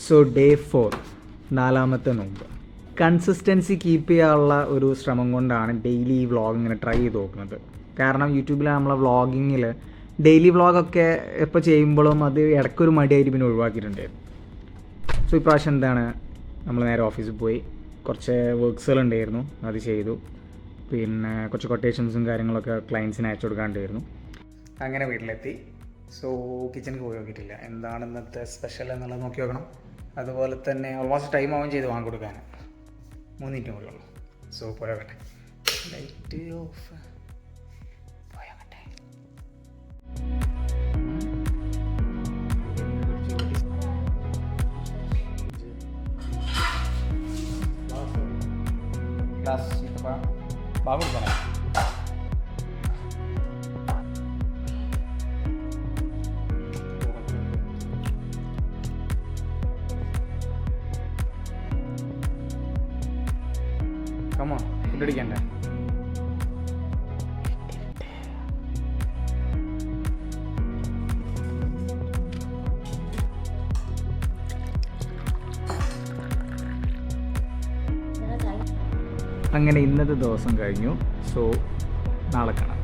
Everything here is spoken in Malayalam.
സോ ഡേ 4, 4ാമത്തെ നോമ്പ്. കൺസിസ്റ്റൻസി കീപ്പ് ചെയ്യാനുള്ള ഒരു ശ്രമം കൊണ്ടാണ് ഡെയിലി ഈ വ്ളോഗ് ഇങ്ങനെ ട്രൈ ചെയ്ത് നോക്കുന്നത്. കാരണം യൂട്യൂബിൽ നമ്മളെ വ്ളോഗിങ്ങിൽ ഡെയിലി വ്ളോഗൊക്കെ എപ്പോൾ ചെയ്യുമ്പോഴും അത് ഇടയ്ക്കൊരു മടിയായിട്ട് പിന്നെ ഒഴിവാക്കിയിട്ടുണ്ടായിരുന്നു. സോ ഇപ്രാവശ്യം എന്താണ്, നമ്മൾ നേരെ ഓഫീസിൽ പോയി കുറച്ച് വർക്ക്സുകളുണ്ടായിരുന്നു, അത് ചെയ്തു. പിന്നെ കുറച്ച് കൊട്ടേഷൻസും കാര്യങ്ങളൊക്കെ ക്ലയൻസിന് അയച്ചു കൊടുക്കാണ്ടായിരുന്നു. അങ്ങനെ വീട്ടിലെത്തി. സോ കിച്ചണിൽ പോയി നോക്കിയിട്ടില്ല, എന്താണ് ഇന്നത്തെ സ്പെഷ്യൽ എന്നുള്ളത് നോക്കി നോക്കണം. അതുപോലെ തന്നെ ഓൾമോസ്റ്റ് ടൈം ആവുകയും ചെയ്ത് വാങ്ങി കൊടുക്കാൻ 3 മിനിറ്റ് കൂടി ഉള്ളൂ. സോ പോയോട്ടെ, ലൈറ്റ് ഓഫ് പോയോട്ടെ. ക്ലാസ് ബാബു കൊടുക്കണം. കമോൺ, ഫുഡ് അടിക്കണ്ടേ? അങ്ങനെ ഇന്നത്തെ ദിവസം കഴിഞ്ഞു. സോ നാളെ കാണാം.